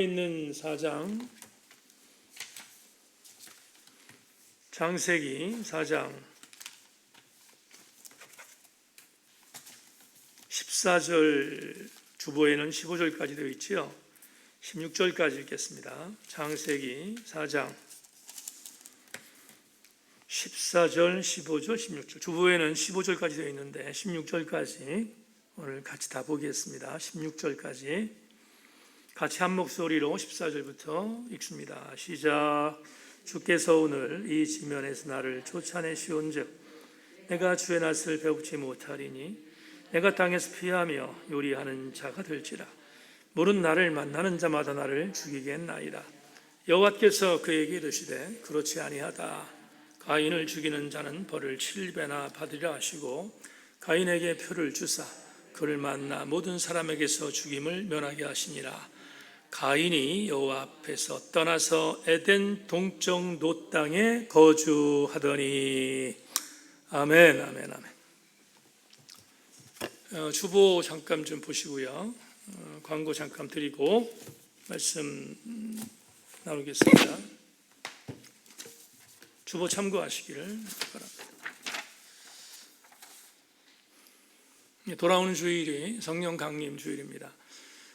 있는 4장, 창세기 4장 14절, 주보에는 15절까지 되어 있지요. 16절까지 읽겠습니다. 창세기 4장 14절, 15절, 16절. 주보에는 15절까지 되어 있는데 16절까지 오늘 같이 다 보겠습니다. 16절까지 같이 한 목소리로 14절부터 읽습니다. 시작. 주께서 오늘 이 지면에서 나를 쫓아내시온즉 내가 주의 낯을 배우지 못하리니 내가 땅에서 피하며 요리하는 자가 될지라. 물은 나를 만나는 자마다 나를 죽이겠나이다. 여호와께서 그에게 이르시되 그렇지 아니하다. 가인을 죽이는 자는 벌을 7배나 받으리라 하시고 가인에게 표를 주사 그를 만나 모든 사람에게서 죽임을 면하게 하시니라. 가인이 여호와 앞에서 떠나서 에덴 동쪽 노 땅에 거주하더니. 아멘, 아멘, 아멘. 주보 잠깐 좀 보시고요. 광고 잠깐 드리고 말씀 나누겠습니다. 주보 참고하시기를 바랍니다. 돌아오는 주일이 성령 강림 주일입니다.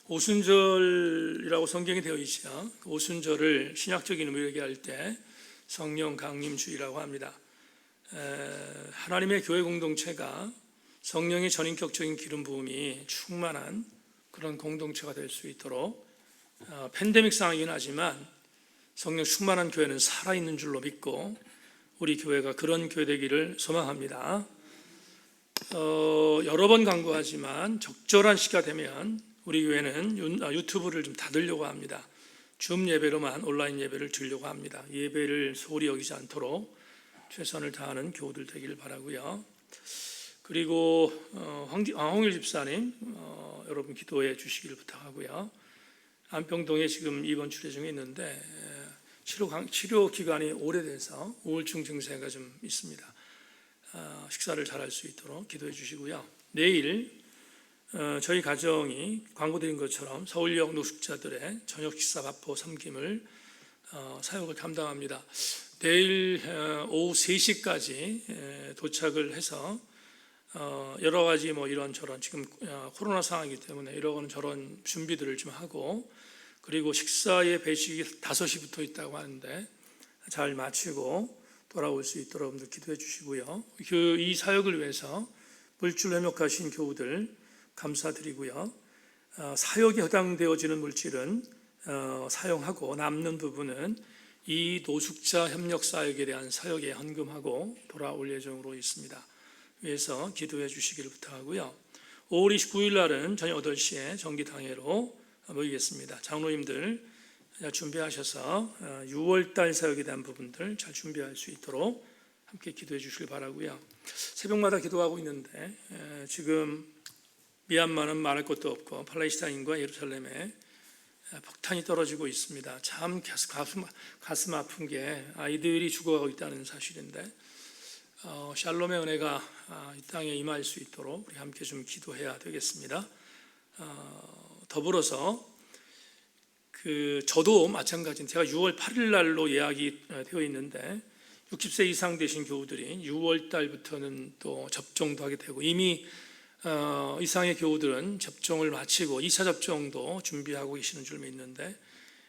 오순절이라고 성경에 되어 있죠. 오순절을 신약적인 의미로 얘기할 때 성령 강림 주일이라고 합니다. 하나님의 교회 공동체가 성령의 전인격적인 기름 부음이 충만한 그런 공동체가 될 수 있도록 팬데믹 상황이긴 하지만 성령 충만한 교회는 살아있는 줄로 믿고 우리 교회가 그런 교회 되기를 소망합니다. 여러 번 강조하지만 적절한 시기가 되면 우리 교회는 유튜브를 좀 닫으려고 합니다. 줌 예배로만 온라인 예배를 드리려고 합니다. 예배를 소홀히 여기지 않도록 최선을 다하는 교우들 되기를 바라고요. 그리고 황홍일 집사님 여러분 기도해 주시기를 부탁하고요. 안평동에 지금 입원 치료 중에 있는데 치료 기간이 오래돼서 우울증 증세가 좀 있습니다. 식사를 잘할 수 있도록 기도해 주시고요. 내일 저희 가정이 광고드린 것처럼 서울역 노숙자들의 저녁 식사 밥포 섬김을 사역을 감당합니다. 내일 오후 3시까지 도착을 해서 여러 가지 이런저런 지금 코로나 상황이기 때문에 이런저런 준비들을 좀 하고 그리고 식사의 배식이 5시부터 있다고 하는데 잘 마치고 돌아올 수 있도록 여러분들 기도해 주시고요. 이 사역을 위해서 물질 협력하신 교우들 감사드리고요. 사역에 해당되어지는 물질은 사용하고 남는 부분은 이 노숙자 협력 사역에 대한 사역에 헌금하고 돌아올 예정으로 있습니다. 위해서 기도해 주시기를 부탁하고요. 5월 29일 날은 저녁 8시에 정기당회로 모이겠습니다. 장로님들 준비하셔서 6월달 사역에 대한 부분들 잘 준비할 수 있도록 함께 기도해 주시길 바라고요. 새벽마다 기도하고 있는데 지금 미얀마는 말할 것도 없고 팔레스타인과 예루살렘에 폭탄이 떨어지고 있습니다. 참 가슴 아픈 게 아이들이 죽어가고 있다는 사실인데 샬롬의 은혜가 이 땅에 임할 수 있도록 우리 함께 좀 기도해야 되겠습니다. 더불어서 저도 마찬가지인 제가 6월 8일 날로 예약이 되어 있는데 60세 이상 되신 교우들이 6월 달부터는 또 접종도 하게 되고 이미 이상의 교우들은 접종을 마치고 2차 접종도 준비하고 계시는 줄 믿는데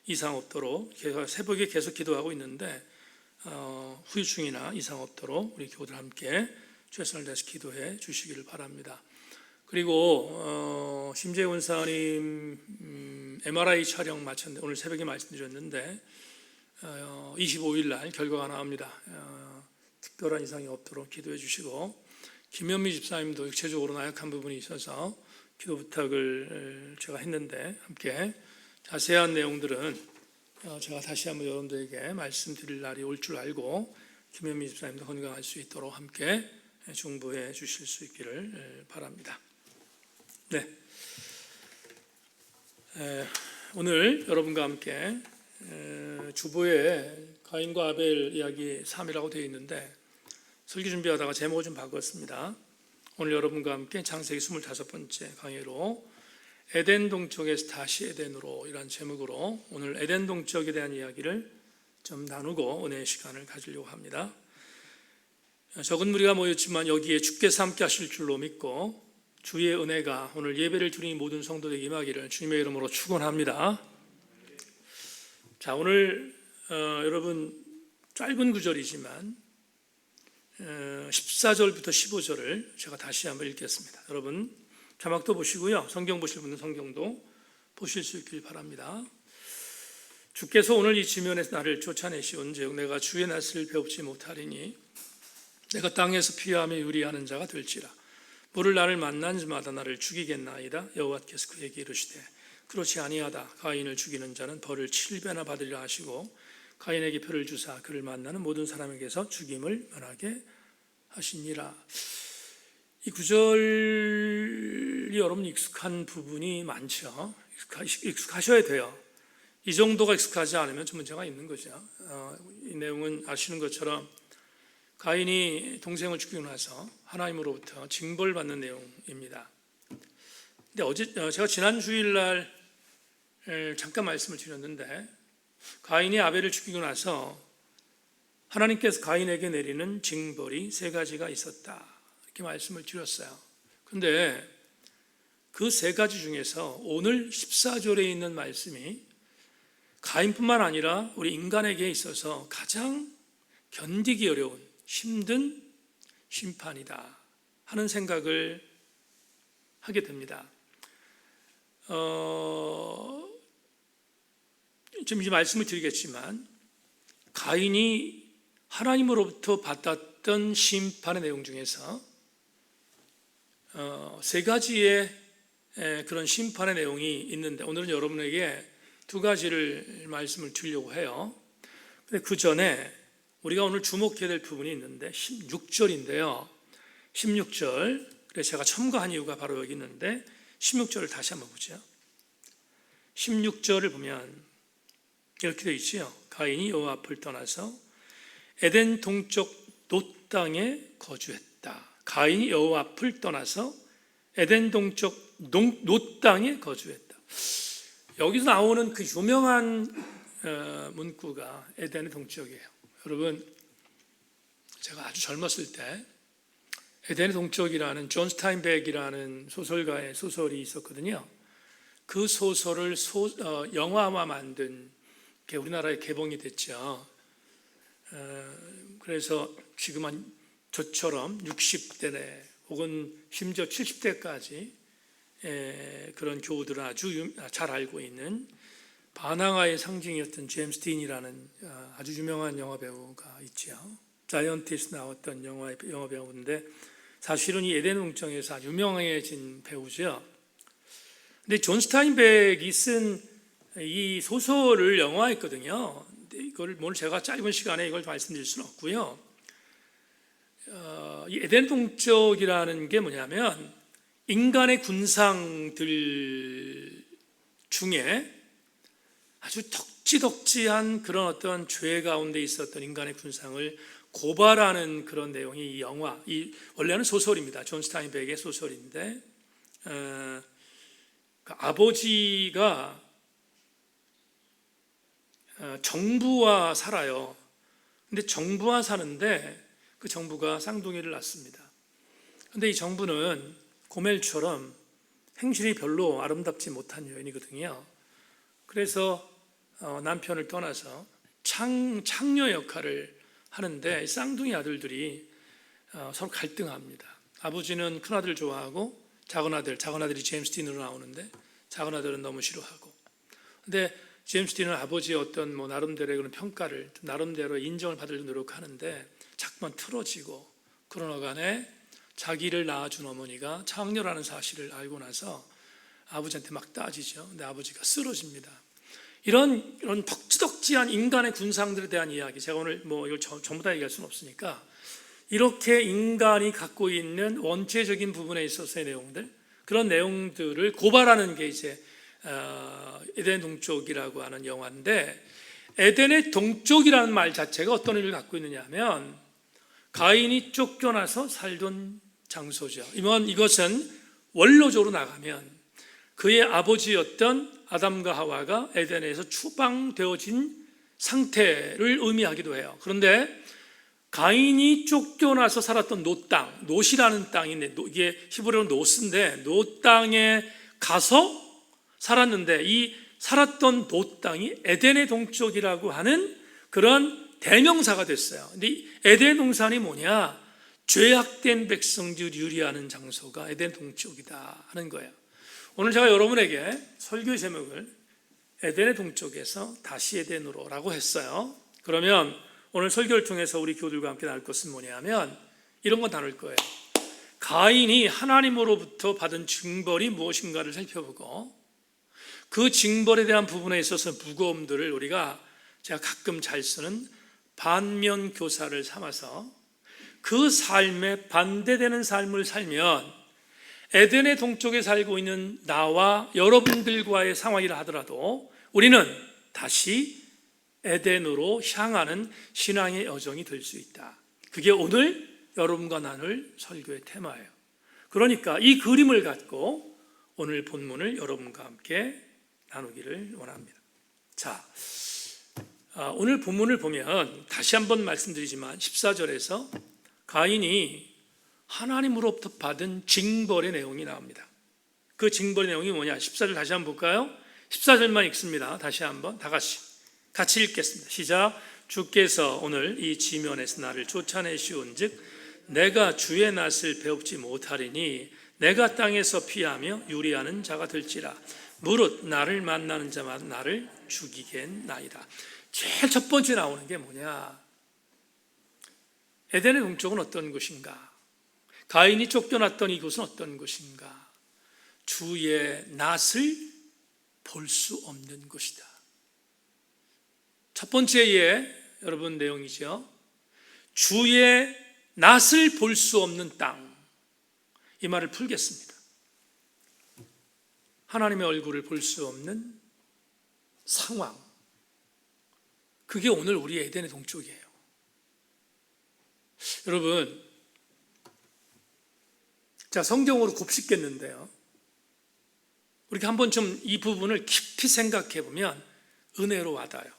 이상 없도록 제가 새벽에 계속 기도하고 있는데 후유증이나 이상 없도록 우리 교우들 함께 최선을 다해서 기도해 주시기를 바랍니다. 그리고 심재훈 사님 MRI 촬영 마쳤는데 오늘 새벽에 말씀드렸는데 25일 날 결과가 나옵니다. 특별한 이상이 없도록 기도해 주시고 김현미 집사님도 육체적으로 나약한 부분이 있어서 기도 부탁을 제가 했는데 함께 자세한 내용들은 제가 다시 한번 여러분들에게 말씀드릴 날이 올 줄 알고 김현미 집사님도 건강할 수 있도록 함께 중보해 주실 수 있기를 바랍니다. 네, 오늘 여러분과 함께 주보에 가인과 아벨 이야기 3이라고 되어 있는데 설교 준비하다가 제목을 좀 바꿨습니다. 오늘 여러분과 함께 창세기 25번째 강의로 에덴 동쪽에서 다시 에덴으로, 이란 제목으로 오늘 에덴 동쪽에 대한 이야기를 좀 나누고 은혜의 시간을 가지려고 합니다. 적은 무리가 모였지만 여기에 주께서 함께 하실 줄로 믿고 주의 은혜가 오늘 예배를 드리는 모든 성도들에게 임하기를 주님의 이름으로 축원합니다. 자, 오늘 여러분 짧은 구절이지만 14절부터 15절을 제가 다시 한번 읽겠습니다. 여러분 자막도 보시고요, 성경 보실 분은 성경도 보실 수 있길 바랍니다. 주께서 오늘 이 지면에서 나를 쫓아내시온즉 내가 주의 낯을 배웁지 못하리니 내가 땅에서 피하며 유리하는 자가 될지라. 물을 나를 만난 자마다 나를 죽이겠나이다. 여호와께서 그에게 이르시되 그렇지 아니하다. 가인을 죽이는 자는 벌을 7배나 받으리라 하시고 가인에게 표를 주사 그를 만나는 모든 사람에게서 죽임을 면하게 하시니라. 이 구절이 여러분 익숙한 부분이 많죠. 익숙하셔야 돼요. 이 정도가 익숙하지 않으면 좀 문제가 있는 거죠. 이 내용은 아시는 것처럼 가인이 동생을 죽이고 나서 하나님으로부터 징벌받는 내용입니다. 근데 제가 지난 주일날 잠깐 말씀을 드렸는데 가인이 아벨을 죽이고 나서 하나님께서 가인에게 내리는 징벌이 3가지가 있었다, 이렇게 말씀을 드렸어요. 그런데 그 3가지 중에서 오늘 14절에 있는 말씀이 가인뿐만 아니라 우리 인간에게 있어서 가장 견디기 어려운 힘든 심판이다 하는 생각을 하게 됩니다. 좀 이제 말씀을 드리겠지만 가인이 하나님으로부터 받았던 심판의 내용 중에서 3가지의 그런 심판의 내용이 있는데 오늘은 여러분에게 2가지를 말씀을 드리려고 해요. 근데 그 전에 우리가 오늘 주목해야 될 부분이 있는데 16절인데요. 16절, 그래서 제가 첨가한 이유가 바로 여기 있는데 16절을 다시 한번 보죠. 16절을 보면 이렇게 되어 있지요. 가인이 여호와 앞을 떠나서 에덴 동쪽 놋 땅에 거주했다. 가인이 여호와 앞을 떠나서 에덴 동쪽 놋 땅에 거주했다. 여기서 나오는 그 유명한 문구가 에덴의 동쪽이에요. 여러분, 제가 아주 젊었을 때 에덴의 동쪽이라는 존 스타인백이라는 소설가의 소설이 있었거든요. 그 소설을 영화화 만든 게 우리나라에 개봉이 됐죠. 그래서 지금 한 저처럼 60대 혹은 심지어 70대까지 그런 교우들은 아주 잘 알고 있는 반항아의 상징이었던 제임스 딘이라는 아주 유명한 영화 배우가 있죠. 자이언티스 나왔던 영화 배우인데 사실은 이 에덴 동쪽에서 아주 유명해진 배우죠. 근데 존 스타인백이 쓴 이 소설을 영화했거든요. 근데 이걸 오늘 제가 짧은 시간에 이걸 말씀드릴 수는 없고요. 이 에덴 동쪽이라는 게 뭐냐면 인간의 군상들 중에 아주 덕지덕지한 그런 어떤 죄 가운데 있었던 인간의 군상을 고발하는 그런 내용이 이 영화, 원래는 소설입니다. 존 스타인백의 소설인데 그 아버지가 정부와 살아요. 근데 정부와 사는데 그 정부가 쌍둥이를 낳습니다. 근데 이 정부는 고멜처럼 행실이 별로 아름답지 못한 여인이거든요. 그래서 남편을 떠나서 창녀 역할을 하는데 쌍둥이 아들들이 서로 갈등합니다. 아버지는 큰아들 좋아하고 작은아들이 제임스 딘으로 나오는데 작은아들은 너무 싫어하고. 근데 제임스 딘은 아버지의 어떤 나름대로의 그런 평가를 나름대로 인정을 받으려고 노력하는데 자꾸만 틀어지고, 그러나 간에 자기를 낳아준 어머니가 창녀라는 사실을 알고 나서 아버지한테 막 따지죠. 근데 아버지가 쓰러집니다. 이런 덕지덕지한 인간의 군상들에 대한 이야기, 제가 오늘 이걸 전부 다 얘기할 수는 없으니까 이렇게 인간이 갖고 있는 원체적인 부분에 있어서의 내용들, 그런 내용들을 고발하는 게 이제 에덴 동쪽이라고 하는 영화인데, 에덴의 동쪽이라는 말 자체가 어떤 의미를 갖고 있느냐 하면 가인이 쫓겨나서 살던 장소죠. 이것은 원로적으로 나가면 그의 아버지였던 아담과 하와가 에덴에서 추방되어진 상태를 의미하기도 해요. 그런데 가인이 쫓겨나서 살았던 노 땅, 노시라는 땅인데 이게 히브리어로 노스인데 노 땅에 가서 살았는데 이 살았던 노 땅이 에덴의 동쪽이라고 하는 그런 대명사가 됐어요. 근데 이 에덴 동산이 뭐냐? 죄악된 백성들이 유리하는 장소가 에덴 동쪽이다 하는 거예요. 오늘 제가 여러분에게 설교 제목을 에덴의 동쪽에서 다시 에덴으로 라고 했어요. 그러면 오늘 설교를 통해서 우리 교우들과 함께 나눌 것은 뭐냐면 이런 건 다룰 거예요. 가인이 하나님으로부터 받은 징벌이 무엇인가를 살펴보고 그 징벌에 대한 부분에 있어서 무거움들을 제가 가끔 잘 쓰는 반면 교사를 삼아서 그 삶에 반대되는 삶을 살면 에덴의 동쪽에 살고 있는 나와 여러분들과의 상황이라 하더라도 우리는 다시 에덴으로 향하는 신앙의 여정이 될 수 있다. 그게 오늘 여러분과 나눌 설교의 테마예요. 그러니까 이 그림을 갖고 오늘 본문을 여러분과 함께 나누기를 원합니다. 자, 오늘 본문을 보면 다시 한번 말씀드리지만 14절에서 가인이 하나님으로부터 받은 징벌의 내용이 나옵니다. 그 징벌의 내용이 뭐냐? 14절 다시 한번 볼까요? 14절만 읽습니다. 다시 한번 다 같이 읽겠습니다. 시작. 주께서 오늘 이 지면에서 나를 쫓아내시온즉 내가 주의 낯을 배웁지 못하리니 내가 땅에서 피하며 유리하는 자가 될지라 무릇 나를 만나는 자마다 나를 죽이겠나이다. 제일 첫 번째 나오는 게 뭐냐? 에덴의 동쪽은 어떤 곳인가? 가인이 쫓겨났던 이곳은 어떤 곳인가? 주의 낯을 볼 수 없는 곳이다. 첫 번째의 여러분 내용이죠. 주의 낯을 볼 수 없는 땅. 이 말을 풀겠습니다. 하나님의 얼굴을 볼 수 없는 상황. 그게 오늘 우리 에덴의 동쪽이에요. 여러분, 자, 성경으로 곱씹겠는데요. 우리가 한번 좀 이 부분을 깊이 생각해 보면 은혜로 와닿아요.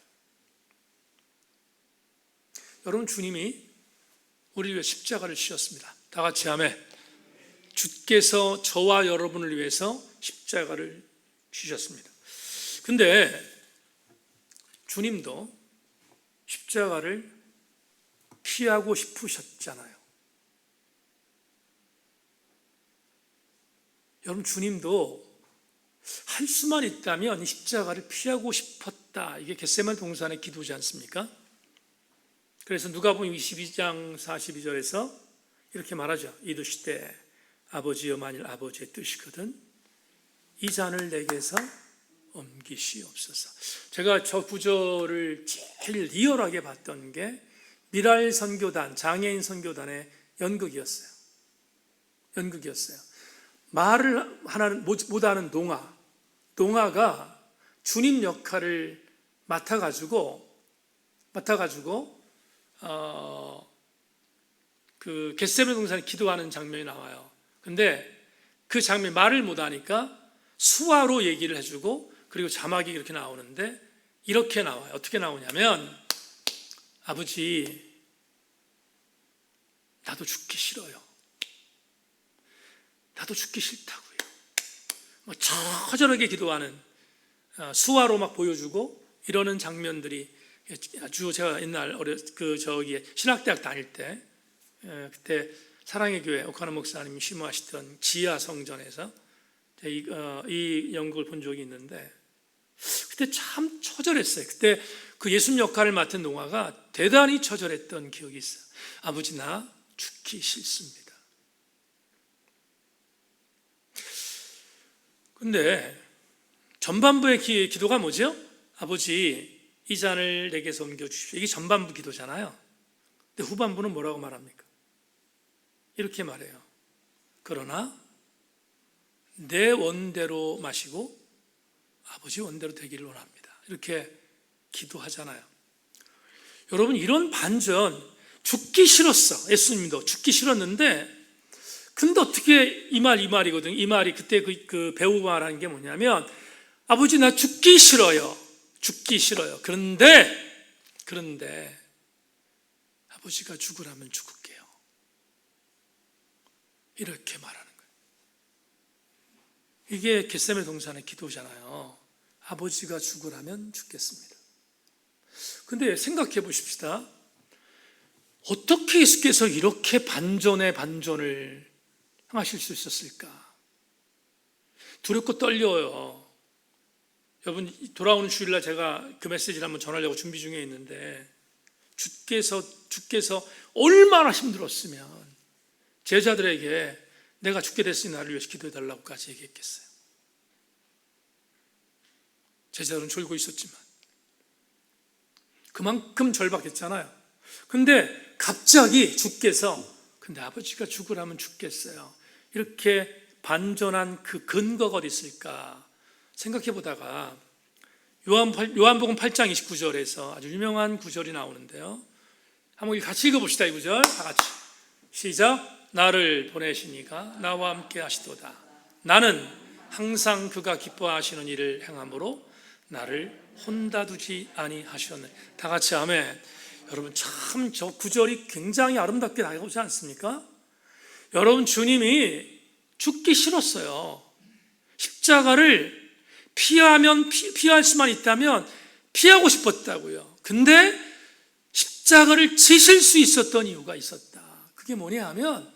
여러분, 주님이 우리 위해 십자가를 지셨습니다. 다 같이 아멘. 주께서 저와 여러분을 위해서 십자가를 지셨습니다. 근데 주님도 십자가를 피하고 싶으셨잖아요. 여러분, 주님도 할 수만 있다면 십자가를 피하고 싶었다. 이게 겟세마네 동산의 기도지 않습니까? 그래서 누가복음 22장 42절에서 이렇게 말하죠. 이르시되 아버지여 만일 아버지의 뜻이거든 이 잔을 내게서 옮기시옵소서. 제가 저 구절을 제일 리얼하게 봤던 게 미랄 선교단, 장애인 선교단의 연극이었어요. 말을 하나는 못하는 동아가 주님 역할을 맡아가지고 그 겟세마네 동산에 기도하는 장면이 나와요. 근데 그 장면 말을 못하니까 수화로 얘기를 해주고 그리고 자막이 이렇게 나오는데 이렇게 나와요. 어떻게 나오냐면 아버지 나도 죽기 싫어요. 나도 죽기 싫다고요. 처절하게 기도하는 수화로 막 보여주고 이러는 장면들이 아주 제가 옛날 신학대학 다닐 때 그때 사랑의 교회 오카노 목사님이 심호하시던 지하 성전에서 이 연극을 본 적이 있는데 그때 참 처절했어요. 그때 그 예수님 역할을 맡은 동화가 대단히 처절했던 기억이 있어요. 아버지 나 죽기 싫습니다. 근데 전반부의 기도가 뭐죠? 아버지 이 잔을 내게서 옮겨주십시오. 이게 전반부 기도잖아요. 근데 후반부는 뭐라고 말합니까? 이렇게 말해요. 그러나 내 원대로 마시고 아버지 원대로 되기를 원합니다. 이렇게 기도하잖아요. 여러분 이런 반전 죽기 싫었어. 예수님도 죽기 싫었는데 근데 어떻게 이 말이거든. 이 말이 그때 그 배우가 말하는 게 뭐냐면, 아버지 나 죽기 싫어요. 죽기 싫어요. 그런데 아버지가 죽으라면 죽을게요. 이렇게 말하는 거예요. 이게 겟세마네 동산의 기도잖아요. 아버지가 죽으라면 죽겠습니다. 근데 생각해 보십시다. 어떻게 예수께서 이렇게 반전의 반전을 행하실 수 있었을까? 두렵고 떨려요. 여러분, 돌아오는 주일날 제가 그 메시지를 한번 전하려고 준비 중에 있는데, 주께서 얼마나 힘들었으면 제자들에게 내가 죽게 됐으니 나를 위해서 기도해달라고까지 얘기했겠어요. 제자들은 졸고 있었지만 그만큼 절박했잖아요. 근데 갑자기 주께서 근데 아버지가 죽으라면 죽겠어요. 이렇게 반전한 그 근거가 어디 있을까 생각해 보다가 요한복음 8장 29절에서 아주 유명한 구절이 나오는데요. 한번 같이 읽어봅시다. 이 구절 다 같이 시작. 나를 보내시니가 나와 함께 하시도다. 나는 항상 그가 기뻐하시는 일을 행함으로 나를 혼자 두지 아니하셨네. 다 같이 아멘. 여러분 참 저 구절이 굉장히 아름답게 나오지 않습니까? 여러분 주님이 죽기 싫었어요. 십자가를 피할 수만 있다면 피하고 싶었다고요. 근데 십자가를 지실 수 있었던 이유가 있었다. 그게 뭐냐 하면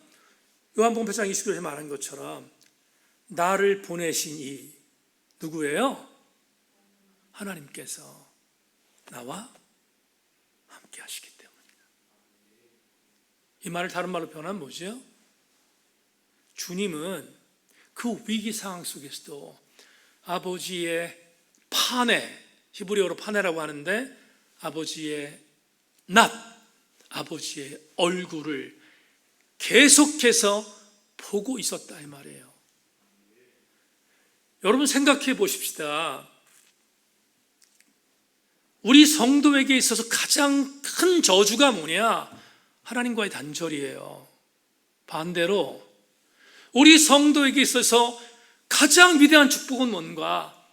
요한복음 8장 29절에 말한 것처럼 나를 보내신 이 누구예요? 하나님께서 나와 함께 하시기 때문입니다. 이 말을 다른 말로 표현하면 뭐죠? 주님은 그 위기 상황 속에서도 아버지의 파네, 히브리어로 파네라고 하는데 아버지의 아버지의 얼굴을 계속해서 보고 있었다 이 말이에요. 여러분 생각해 보십시다. 우리 성도에게 있어서 가장 큰 저주가 뭐냐? 하나님과의 단절이에요. 반대로 우리 성도에게 있어서 가장 위대한 축복은 뭔가?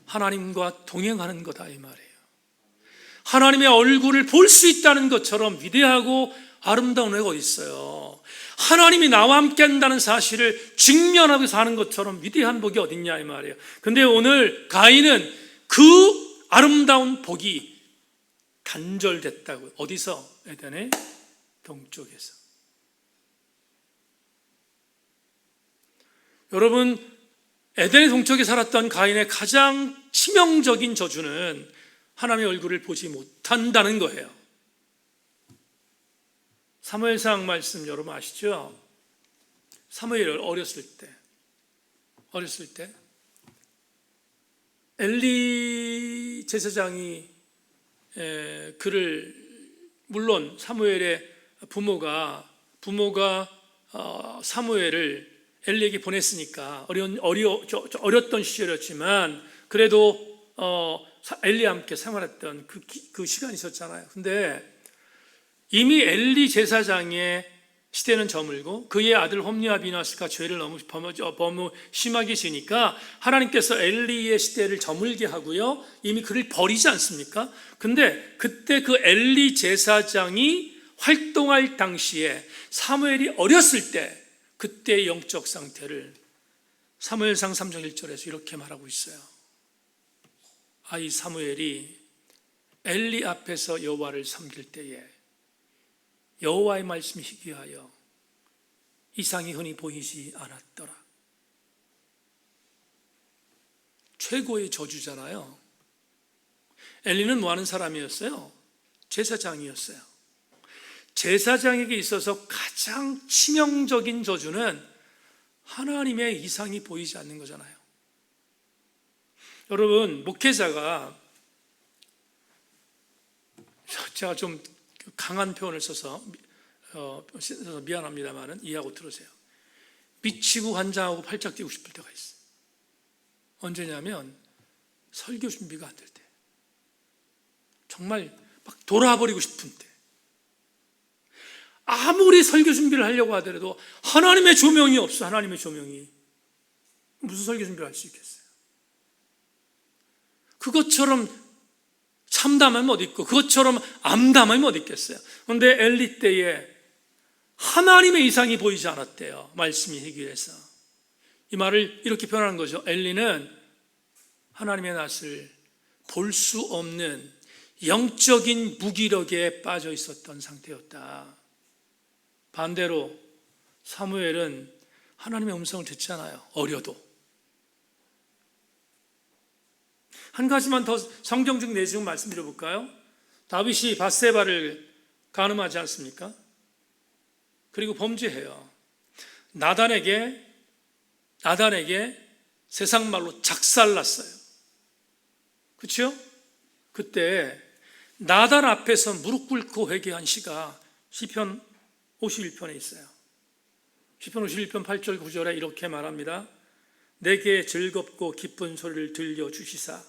하나님과 동행하는 거다 이 말이에요. 하나님의 얼굴을 볼 수 있다는 것처럼 위대하고 아름다운 애가 어디 있어요? 하나님이 나와 함께 한다는 사실을 직면하고 사는 것처럼 위대한 복이 어딨냐 이 말이에요. 근데 오늘 가인은 그 아름다운 복이 단절됐다고. 어디서? 에덴의 동쪽에서. 여러분 에덴의 동쪽에 살았던 가인의 가장 치명적인 저주는 하나님의 얼굴을 보지 못한다는 거예요. 사무엘상 말씀 여러분 아시죠? 사무엘 어렸을 때 엘리 제사장이 그를 물론 사무엘의 부모가 사무엘을 엘리에게 보냈으니까 어렸던 시절이었지만 그래도 엘리와 함께 생활했던 그 시간이 있었잖아요. 근데 이미 엘리 제사장의 시대는 저물고 그의 아들 홈리와 비나스가 죄를 너무 심하게 지니까 하나님께서 엘리의 시대를 저물게 하고요. 이미 그를 버리지 않습니까? 근데 그때 그 엘리 제사장이 활동할 당시에 사무엘이 어렸을 때 그때의 영적 상태를 사무엘상 3장 1절에서 이렇게 말하고 있어요. 이 사무엘이 엘리 앞에서 여호와를 섬길 때에 여호와의 말씀이 희귀하여 이상이 흔히 보이지 않았더라. 최고의 저주잖아요. 엘리는 뭐 하는 사람이었어요? 제사장이었어요. 제사장에게 있어서 가장 치명적인 저주는 하나님의 이상이 보이지 않는 거잖아요. 여러분 목회자가 제가 좀 강한 표현을 써서 미안합니다만 이해하고 들으세요. 미치고 환장하고 팔짝 뛰고 싶을 때가 있어요. 언제냐면 설교 준비가 안 될 때, 정말 막 돌아버리고 싶은 때, 아무리 설교 준비를 하려고 하더라도 하나님의 조명이 없어. 하나님의 조명이. 무슨 설교 준비를 할 수 있겠어요? 그것처럼 참담함이 어디 있고 그것처럼 암담함이 어디 있겠어요? 그런데 엘리 때에 하나님의 이상이 보이지 않았대요. 말씀이 해결해서. 이 말을 이렇게 표현하는 거죠. 엘리는 하나님의 낯을 볼 수 없는 영적인 무기력에 빠져 있었던 상태였다. 반대로 사무엘은 하나님의 음성을 듣잖아요. 어려도. 한 가지만 더 성경 중 내용 말씀드려볼까요? 다윗이 밧세바를 간음하지 않습니까? 그리고 범죄해요. 나단에게 세상 말로 작살났어요. 그렇죠? 그때 나단 앞에서 무릎 꿇고 회개한 시가 시편 51편에 있어요. 시편 51편 8절 9절에 이렇게 말합니다. 내게 즐겁고 기쁜 소리를 들려주시사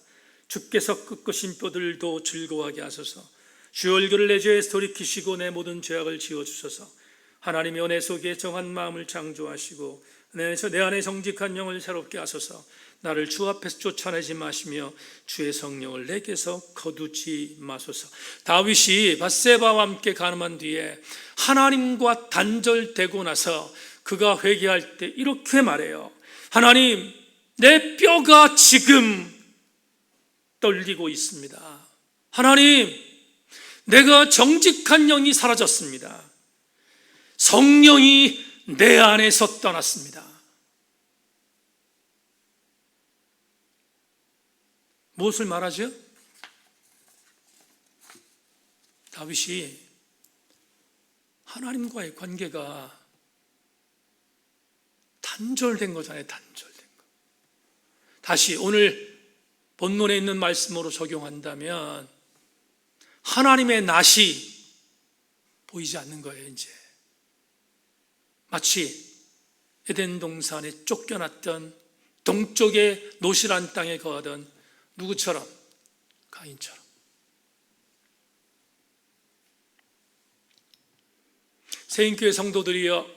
주께서 꺾으신 뼈들도 즐거워하게 하소서. 주의 얼굴을 내 죄에서 돌이키시고 내 모든 죄악을 지워주소서. 하나님의 은혜 속에 정한 마음을 창조하시고 내 안에 정직한 영을 새롭게 하소서. 나를 주 앞에서 쫓아내지 마시며 주의 성령을 내게서 거두지 마소서. 다윗이 밧세바와 함께 간음한 뒤에 하나님과 단절되고 나서 그가 회개할 때 이렇게 말해요. 하나님, 내 뼈가 지금 떨리고 있습니다. 하나님, 내가 정직한 영이 사라졌습니다. 성령이 내 안에서 떠났습니다. 무엇을 말하죠? 다윗이 하나님과의 관계가 단절된 거잖아요. 단절된 거. 다시 오늘 본문에 있는 말씀으로 적용한다면 하나님의 낯이 보이지 않는 거예요. 이제 마치 에덴 동산에 쫓겨났던 동쪽의 노실한 땅에 거하던 누구처럼? 가인처럼. 세인교회 성도들이여,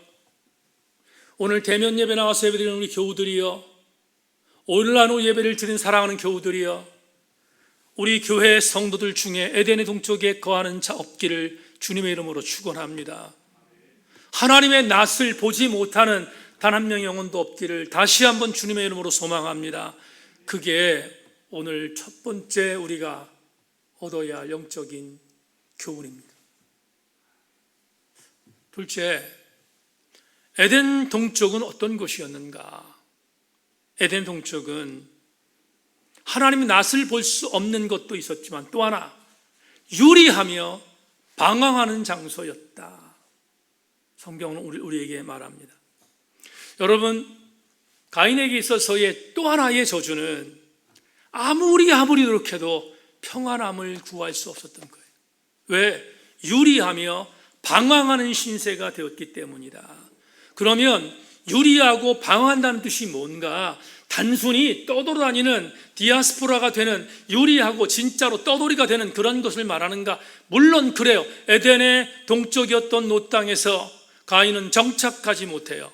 오늘 대면 예배 나와서 예배드리는 우리 교우들이여, 오늘 나누 예배를 드린 사랑하는 교우들이여, 우리 교회 성도들 중에 에덴의 동쪽에 거하는 자 없기를 주님의 이름으로 축원합니다. 하나님의 낯을 보지 못하는 단 한 명의 영혼도 없기를 다시 한번 주님의 이름으로 소망합니다. 그게 오늘 첫 번째 우리가 얻어야 할 영적인 교훈입니다. 둘째, 에덴 동쪽은 어떤 곳이었는가? 에덴 동쪽은 하나님의 낯을 볼 수 없는 것도 있었지만 또 하나 유리하며 방황하는 장소였다. 성경은 우리에게 말합니다. 여러분, 가인에게 있어서의 또 하나의 저주는 아무리 노력해도 평안함을 구할 수 없었던 거예요. 왜? 유리하며 방황하는 신세가 되었기 때문이다. 그러면 유리하고 방황한다는 뜻이 뭔가? 단순히 떠돌아다니는 디아스포라가 되는, 유리하고 진짜로 떠돌이가 되는 그런 것을 말하는가? 물론 그래요. 에덴의 동쪽이었던 노 땅에서 가인은 정착하지 못해요.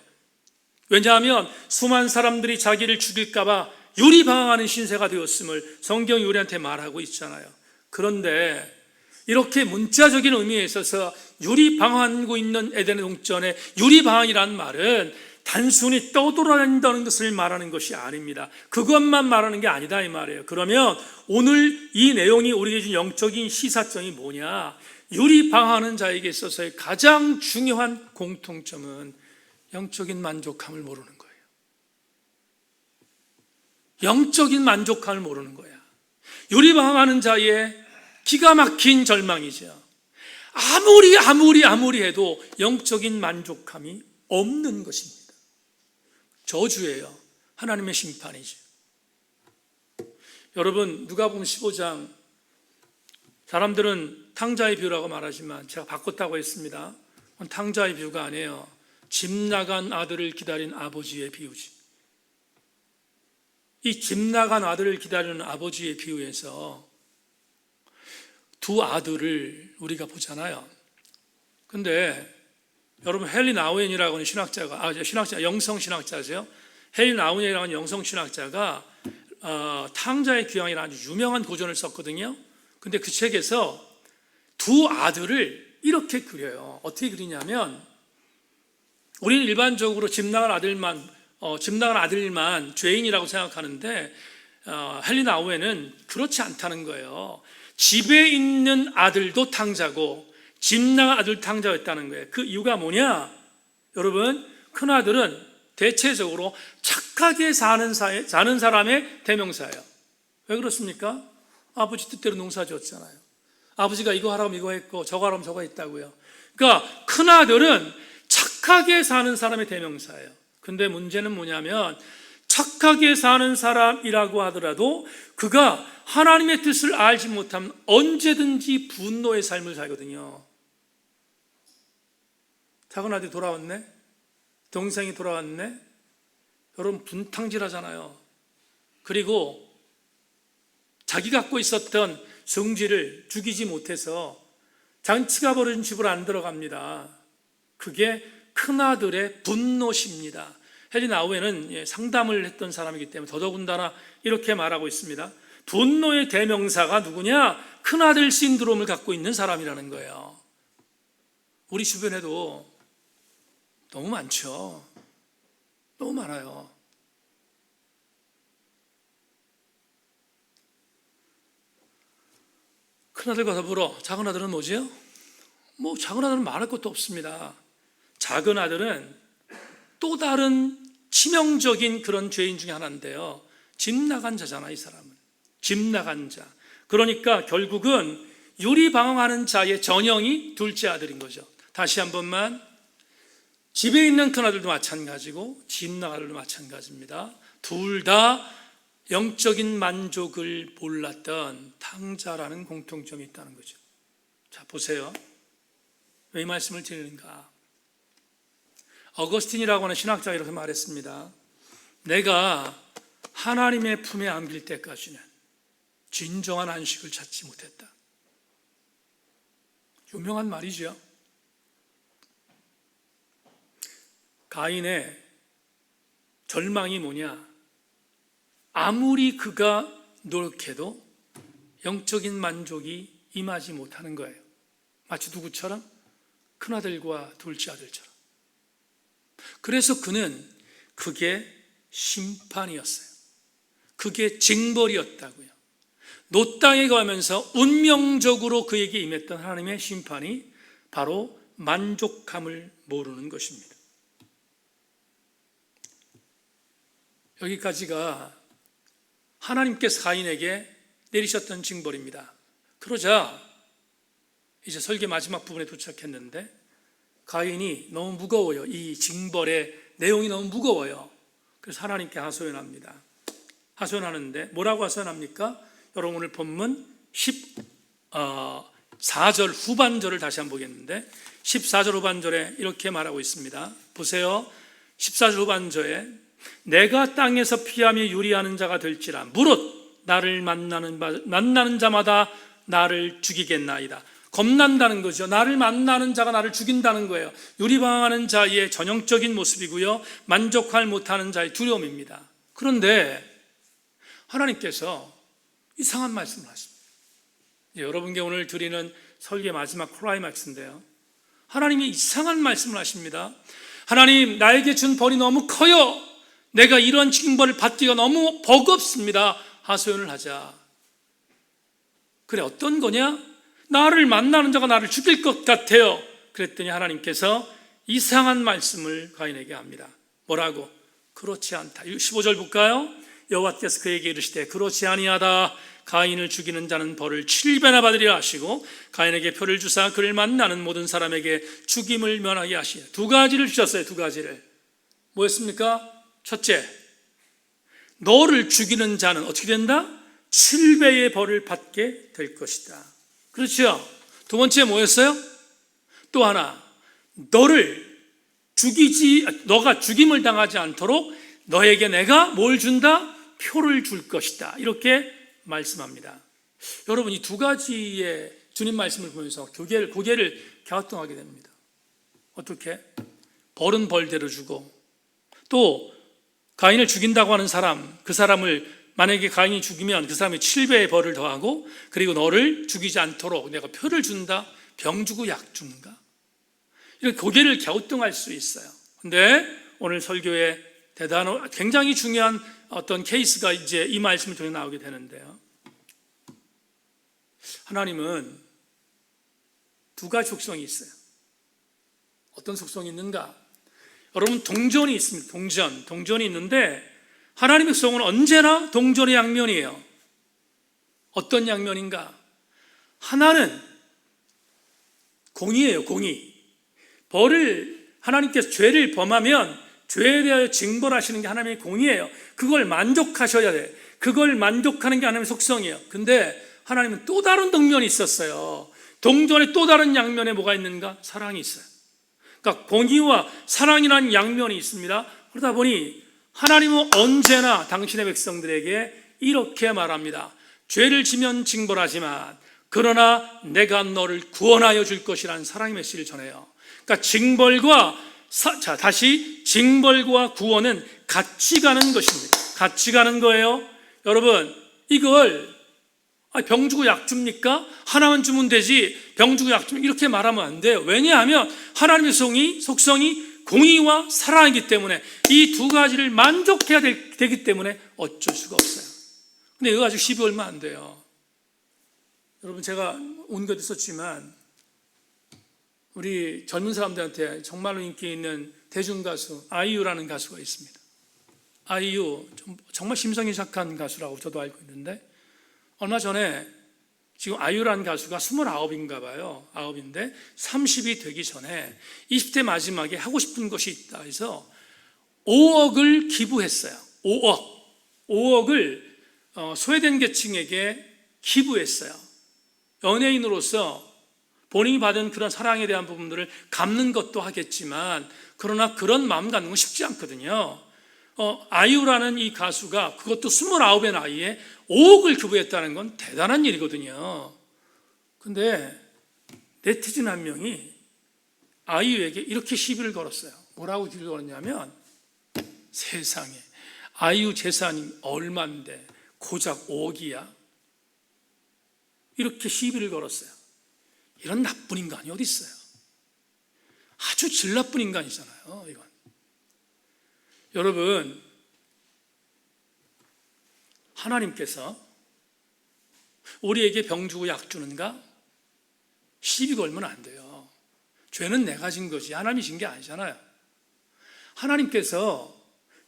왜냐하면 수많은 사람들이 자기를 죽일까 봐 유리방황하는 신세가 되었음을 성경이 우리한테 말하고 있잖아요. 그런데 이렇게 문자적인 의미에 있어서 유리방황하고 있는 에덴의 동전의 유리방황이라는 말은 단순히 떠돌아다닌다는 것을 말하는 것이 아닙니다. 그것만 말하는 게 아니다 이 말이에요. 그러면 오늘 이 내용이 우리에게 준 영적인 시사점이 뭐냐? 유리방황하는 자에게 있어서의 가장 중요한 공통점은 영적인 만족함을 모르는 거예요. 영적인 만족함을 모르는 거야. 유리방황하는 자의 기가 막힌 절망이죠. 아무리 해도 영적인 만족함이 없는 것입니다. 저주예요. 하나님의 심판이죠. 여러분, 누가복음 15장, 사람들은 탕자의 비유라고 말하지만 제가 바꿨다고 했습니다. 탕자의 비유가 아니에요. 집 나간 아들을 기다린 아버지의 비유지. 이 집 나간 아들을 기다리는 아버지의 비유에서 두 아들을 우리가 보잖아요. 근데 여러분 헨리 나우엔이라고 하는 신학자, 영성 신학자세요. 헨리 나우엔이라고 하는 영성 신학자가 탕자의 귀향이라는 아주 유명한 고전을 썼거든요. 근데 그 책에서 두 아들을 이렇게 그려요. 어떻게 그리냐면, 우리는 일반적으로 집 나간 아들만 죄인이라고 생각하는데 헨리 나우엔은 그렇지 않다는 거예요. 집에 있는 아들도 탕자고 집 나간 아들 탕자였다는 거예요. 그 이유가 뭐냐? 여러분, 큰아들은 대체적으로 착하게 사는 사람의 대명사예요. 왜 그렇습니까? 아버지 뜻대로 농사 지었잖아요. 아버지가 이거 하라면 이거 했고 저거 하라면 저거 했다고요. 그러니까 큰아들은 착하게 사는 사람의 대명사예요. 근데 문제는 뭐냐면, 착하게 사는 사람이라고 하더라도 그가 하나님의 뜻을 알지 못하면 언제든지 분노의 삶을 살거든요. 작은 아들이 돌아왔네? 동생이 돌아왔네? 여러분, 분탕질하잖아요. 그리고 자기 갖고 있었던 성질을 죽이지 못해서 잔치가 벌어진 집으로 안 들어갑니다. 그게 큰아들의 분노십니다. 헨리 나우엔은 상담을 했던 사람이기 때문에 더더군다나 이렇게 말하고 있습니다. 분노의 대명사가 누구냐? 큰아들 신드롬을 갖고 있는 사람이라는 거예요. 우리 주변에도 너무 많죠. 너무 많아요. 큰아들과 더불어 작은 아들은 뭐지요? 작은 아들은 말할 것도 없습니다. 작은 아들은 또 다른 치명적인 그런 죄인 중에 하나인데요. 집 나간 자잖아, 이 사람은. 집 나간 자. 그러니까 결국은 유리방황하는 자의 전형이 둘째 아들인 거죠. 다시 한 번만, 집에 있는 큰아들도 마찬가지고 집 나간 아들도 마찬가지입니다. 둘 다 영적인 만족을 몰랐던 탕자라는 공통점이 있다는 거죠. 자, 보세요. 왜 이 말씀을 드리는가? 어거스틴이라고 하는 신학자가 이렇게 말했습니다. 내가 하나님의 품에 안길 때까지는 진정한 안식을 찾지 못했다. 유명한 말이죠. 가인의 절망이 뭐냐? 아무리 그가 노력해도 영적인 만족이 임하지 못하는 거예요. 마치 누구처럼? 큰아들과 둘째 아들처럼. 그래서 그는 그게 심판이었어요. 그게 징벌이었다고요. 노 땅에 가면서 운명적으로 그에게 임했던 하나님의 심판이 바로 만족함을 모르는 것입니다. 여기까지가 하나님께서 가인에게 내리셨던 징벌입니다. 그러자 이제 설교 마지막 부분에 도착했는데, 가인이 너무 무거워요. 이 징벌의 내용이 너무 무거워요. 그래서 하나님께 하소연합니다. 하소연하는데 뭐라고 하소연합니까? 여러분, 오늘 본문 14절 후반절을 다시 한번 보겠는데, 14절 후반절에 이렇게 말하고 있습니다. 보세요. 14절 후반절에 내가 땅에서 피하며 유리하는 자가 될지라 무릇 나를 만나는 자마다 나를 죽이겠나이다. 겁난다는 거죠. 나를 만나는 자가 나를 죽인다는 거예요. 유리방황하는 자의 전형적인 모습이고요, 만족할 못하는 자의 두려움입니다. 그런데 하나님께서 이상한 말씀을 하십니다. 여러분께 오늘 드리는 설교의 마지막 클라이맥스인데요, 하나님이 이상한 말씀을 하십니다. 하나님, 나에게 준 벌이 너무 커요. 내가 이런 징벌을 받기가 너무 버겁습니다. 하소연을 하자. 그래, 어떤 거냐? 나를 만나는 자가 나를 죽일 것 같아요. 그랬더니 하나님께서 이상한 말씀을 가인에게 합니다. 뭐라고? 그렇지 않다. 15절 볼까요? 여호와께서 그에게 이르시되 그렇지 아니하다. 가인을 죽이는 자는 벌을 7배나 받으리라 하시고 가인에게 표를 주사 그를 만나는 모든 사람에게 죽임을 면하게 하시니. 두 가지를 주셨어요. 두 가지를. 뭐였습니까? 첫째, 너를 죽이는 자는 어떻게 된다? 7배의 벌을 받게 될 것이다. 그렇죠? 두 번째 뭐였어요? 또 하나, 너가 죽임을 당하지 않도록 너에게 내가 뭘 준다? 표를 줄 것이다. 이렇게 말씀합니다. 여러분, 이 두 가지의 주님 말씀을 보면서 고개를 갸우뚱하게 됩니다. 어떻게? 벌은 벌대로 주고, 또 가인을 죽인다고 하는 사람, 그 사람을 만약에 가인이 죽이면 그 사람이 7배의 벌을 더하고, 그리고 너를 죽이지 않도록 내가 표를 준다. 병 주고 약 주는가? 이렇게 고개를 갸우뚱할 수 있어요. 근데 오늘 설교에 굉장히 중요한 어떤 케이스가 이제 이 말씀을 통해 나오게 되는데요. 하나님은 두 가지 속성이 있어요. 어떤 속성이 있는가? 여러분, 동전이 있습니다. 동전이 있는데 하나님의 속성은 언제나 동전의 양면이에요. 어떤 양면인가? 하나는 공의예요. 공의. 하나님께서 죄를 범하면 죄에 대하여 징벌하시는 게 하나님의 공의예요. 그걸 만족하셔야 돼. 그걸 만족하는 게 하나님의 속성이에요. 근데 하나님은 또 다른 측면이 있었어요. 동전의 또 다른 양면에 뭐가 있는가? 사랑이 있어요. 그러니까 공의와 사랑이라는 양면이 있습니다. 그러다 보니 하나님은 언제나 당신의 백성들에게 이렇게 말합니다. 죄를 지면 징벌하지만 그러나 내가 너를 구원하여 줄 것이라는 사랑의 메시지를 전해요. 그러니까 징벌과 구원은 같이 가는 것입니다. 같이 가는 거예요. 여러분, 이걸 병 주고 약 줍니까? 하나만 주면 되지 병 주고 약 주면 이렇게 말하면 안 돼요. 왜냐하면 하나님의 속성이 공의와 사랑이기 때문에 이 두 가지를 만족해야 되기 때문에 어쩔 수가 없어요. 근데 이거 가지고 시비 얼마 안 돼요. 여러분, 제가 온갖 있었지만 우리 젊은 사람들한테 정말로 인기 있는 대중가수 아이유라는 가수가 있습니다. 아이유, 정말 심성이 착한 가수라고 저도 알고 있는데, 얼마 전에 지금 아이유라는 가수가 29인가 봐요. 9인데 30이 되기 전에 20대 마지막에 하고 싶은 것이 있다 해서 5억을 기부했어요. 5억을 소외된 계층에게 기부했어요. 연예인으로서 본인이 받은 그런 사랑에 대한 부분들을 갚는 것도 하겠지만, 그러나 그런 마음 갖는 건 쉽지 않거든요. 아이유라는 이 가수가 그것도 29의 나이에 5억을 기부했다는 건 대단한 일이거든요. 근데 네티즌 한 명이 아이유에게 이렇게 시비를 걸었어요. 뭐라고 시비를 걸었냐면, 세상에 아이유 재산이 얼만데 고작 5억이야? 이렇게 시비를 걸었어요. 이런 나쁜 인간이 어디 있어요? 아주 질 나쁜 인간이잖아요, 이건. 여러분, 하나님께서 우리에게 병 주고 약 주는가? 시비 걸면 안 돼요. 죄는 내가 진 거지 하나님이 진 게 아니잖아요. 하나님께서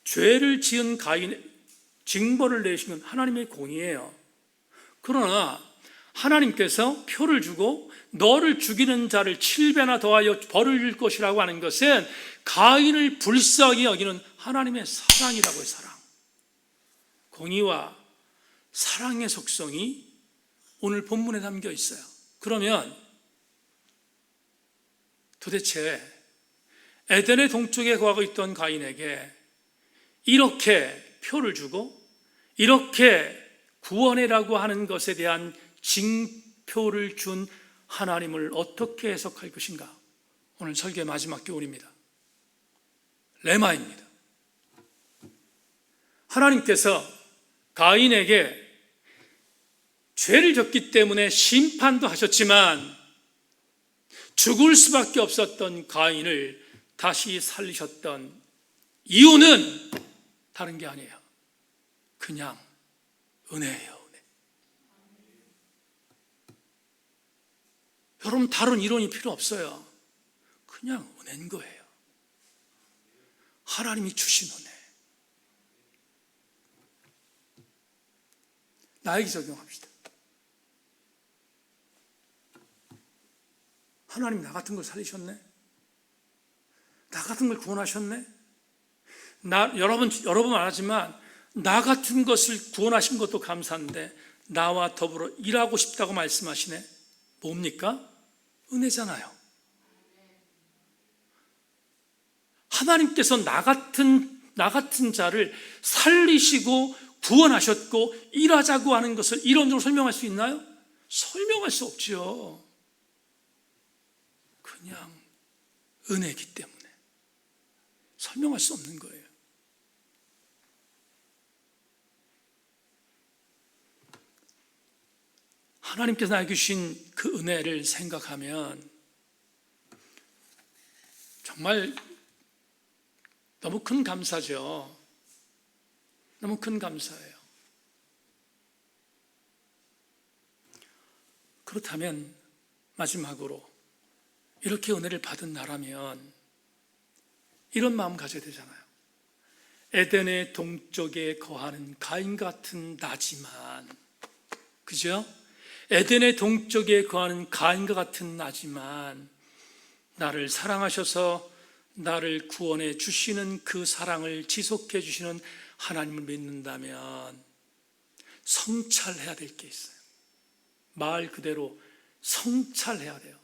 죄를 지은 가인의 징벌을 내시면 하나님의 공의예요. 그러나 하나님께서 표를 주고 너를 죽이는 자를 7배나 더하여 벌을 줄 것이라고 하는 것은 가인을 불쌍히 여기는 하나님의 사랑이라고 해요. 사랑. 공의와 사랑의 속성이 오늘 본문에 담겨 있어요. 그러면 도대체 에덴의 동쪽에 거하고 있던 가인에게 이렇게 표를 주고 이렇게 구원해라고 하는 것에 대한 징표를 준 하나님을 어떻게 해석할 것인가? 오늘 설교의 마지막 교훈입니다. 레마입니다. 하나님께서 가인에게 죄를 졌기 때문에 심판도 하셨지만 죽을 수밖에 없었던 가인을 다시 살리셨던 이유는 다른 게 아니에요. 그냥 은혜예요. 은혜. 여러분, 다른 이론이 필요 없어요. 그냥 은혜인 거예요. 하나님이 주신 은혜. 나에게 적용합시다. 하나님 나 같은 걸 살리셨네? 나 같은 걸 구원하셨네? 여러분 말하지만 나 같은 것을 구원하신 것도 감사한데 나와 더불어 일하고 싶다고 말씀하시네. 뭡니까? 은혜잖아요. 하나님께서 나 같은 자를 살리시고 구원하셨고 일하자고 하는 것을 이론적으로 설명할 수 있나요? 설명할 수 없지요. 그냥 은혜이기 때문에 설명할 수 없는 거예요. 하나님께서 나에게 주신 그 은혜를 생각하면 정말 너무 큰 감사죠. 너무 큰 감사예요. 그렇다면 마지막으로 이렇게 은혜를 받은 나라면 이런 마음 가져야 되잖아요. 에덴의 동쪽에 거하는 가인 같은 나지만, 그죠? 에덴의 동쪽에 거하는 가인과 같은 나지만 나를 사랑하셔서 나를 구원해 주시는 그 사랑을 지속해 주시는 하나님을 믿는다면 성찰해야 될 게 있어요. 말 그대로 성찰해야 돼요.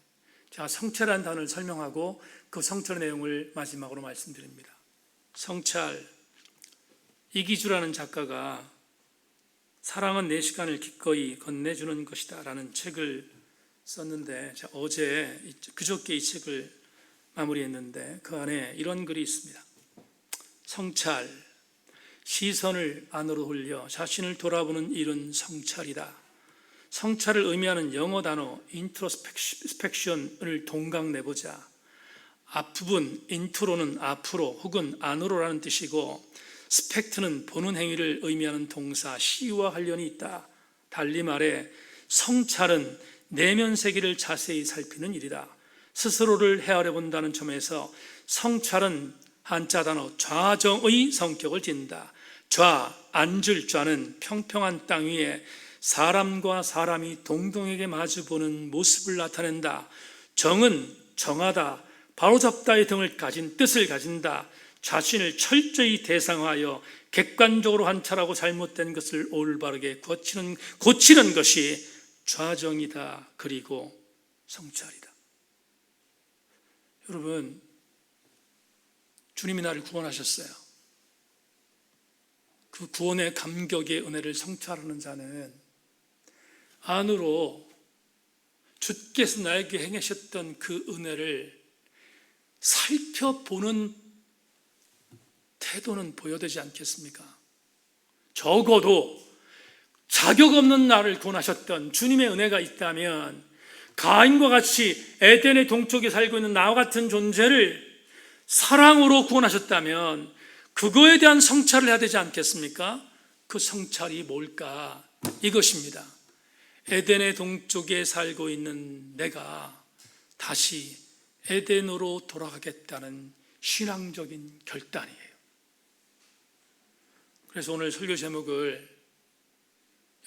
제가 성찰한 단어를 설명하고 그 성찰의 내용을 마지막으로 말씀드립니다. 성찰, 이기주라는 작가가 사랑은 내 시간을 기꺼이 건네주는 것이다 라는 책을 썼는데, 제가 그저께 이 책을 마무리했는데 그 안에 이런 글이 있습니다. 성찰, 시선을 안으로 돌려 자신을 돌아보는 일은 성찰이다. 성찰을 의미하는 영어 단어 인트로스펙션을 동강내보자. 앞부분 인트로는 앞으로 혹은 안으로라는 뜻이고, 스펙트는 보는 행위를 의미하는 동사 시와 관련이 있다. 달리 말해 성찰은 내면 세계를 자세히 살피는 일이다. 스스로를 헤아려 본다는 점에서 성찰은 한자 단어 좌정의 성격을 띈다. 앉을 좌는 평평한 땅 위에 사람과 사람이 동등하게 마주보는 모습을 나타낸다. 정은 정하다, 바로잡다의 등을 가진 뜻을 가진다. 자신을 철저히 대상화하여 객관적으로 관찰하고 잘못된 것을 올바르게 고치는 것이 좌정이다. 그리고 성찰이다. 여러분, 주님이 나를 구원하셨어요. 그 구원의 감격의 은혜를 성찰하는 자는 안으로 주께서 나에게 행하셨던 그 은혜를 살펴보는 태도는 보여되지 않겠습니까? 적어도 자격 없는 나를 구원하셨던 주님의 은혜가 있다면, 가인과 같이 에덴의 동쪽에 살고 있는 나와 같은 존재를 사랑으로 구원하셨다면 그거에 대한 성찰을 해야 되지 않겠습니까? 그 성찰이 뭘까? 이것입니다. 에덴의 동쪽에 살고 있는 내가 다시 에덴으로 돌아가겠다는 신앙적인 결단이에요. 그래서 오늘 설교 제목을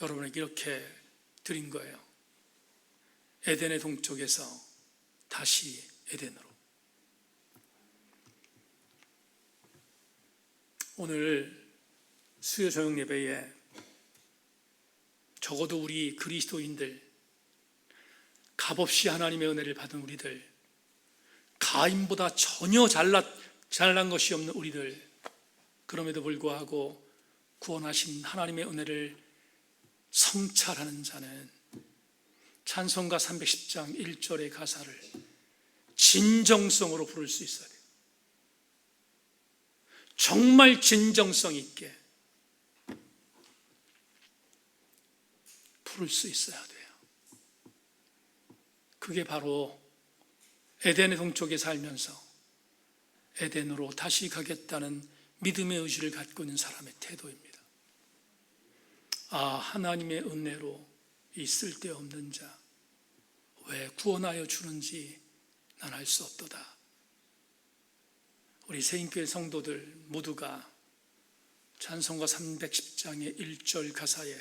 여러분에게 이렇게 드린 거예요. 에덴의 동쪽에서 다시 에덴으로. 오늘 수요 저녁 예배에 적어도 우리 그리스도인들, 값없이 하나님의 은혜를 받은 우리들, 가인보다 전혀 잘난 것이 없는 우리들, 그럼에도 불구하고 구원하신 하나님의 은혜를 성찰하는 자는 찬송가 310장 1절의 가사를 진정성으로 부를 수 있어야 돼요. 정말 진정성 있게 부를 수 있어야 돼요. 그게 바로 에덴의 동쪽에 살면서 에덴으로 다시 가겠다는 믿음의 의지를 갖고 있는 사람의 태도입니다. 하나님의 은혜로 이 쓸데없는 자 왜 구원하여 주는지 난 알 수 없도다. 우리 세인교회 성도들 모두가 찬송가 310장의 1절 가사에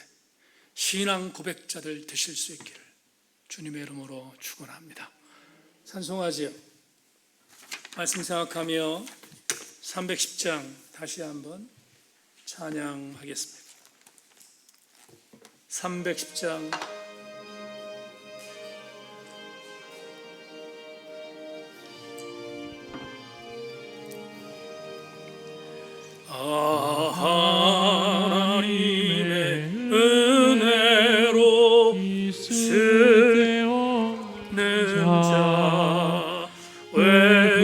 신앙 고백자들 되실 수 있기를 주님의 이름으로 축원합니다. 찬송하지요. 말씀 생각하며 310장 다시 한번 찬양하겠습니다. 310장 하나님의 은혜로 쓸데없는 자 왜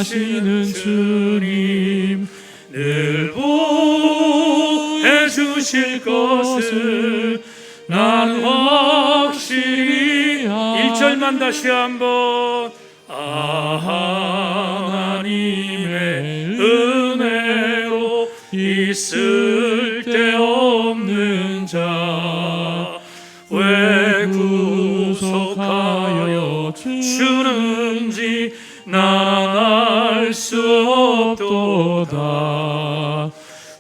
하시는 주님 늘 보해 주실 것을 나는 확실히 1절만 다시 한번 하나님의 은혜로 있을 데 없는 자 왜 구속하여 주는지 난 알 수 없도다.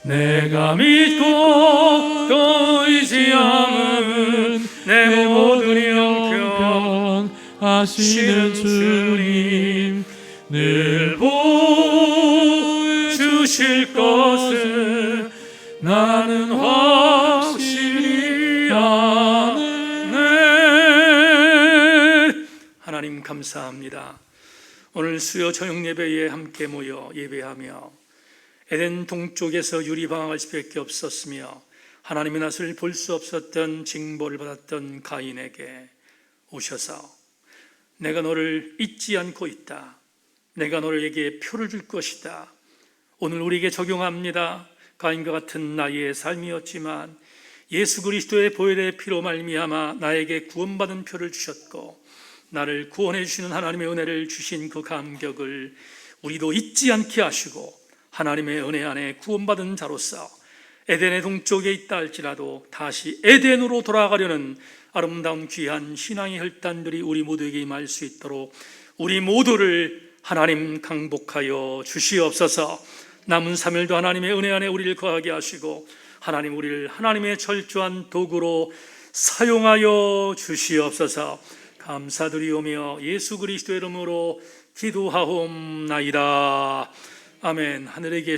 내가 믿고 또 의지함은 내 모든 형편 하시는 주님 늘 보여주실 것을 나는 확실히 아네. 하나님 감사합니다. 오늘 수요 저녁 예배에 함께 모여 예배하며 에덴 동쪽에서 유리방황할 수밖에 없었으며 하나님의 낯을 볼 수 없었던 징벌을 받았던 가인에게 오셔서 내가 너를 잊지 않고 있다. 내가 너에게 표를 줄 것이다. 오늘 우리에게 적용합니다. 가인과 같은 나의 삶이었지만 예수 그리스도의 보혈의 피로 말미암아 나에게 구원받은 표를 주셨고 나를 구원해 주시는 하나님의 은혜를 주신 그 감격을 우리도 잊지 않게 하시고 하나님의 은혜 안에 구원받은 자로서 에덴의 동쪽에 있다 할지라도 다시 에덴으로 돌아가려는 아름다운 귀한 신앙의 혈단들이 우리 모두에게 임할 수 있도록 우리 모두를 하나님 강복하여 주시옵소서. 남은 3일도 하나님의 은혜 안에 우리를 거하게 하시고 하나님 우리를 하나님의 철저한 도구로 사용하여 주시옵소서. 감사드리오며 예수 그리스도의 이름으로 기도하옵나이다. 아멘. 하늘에 계신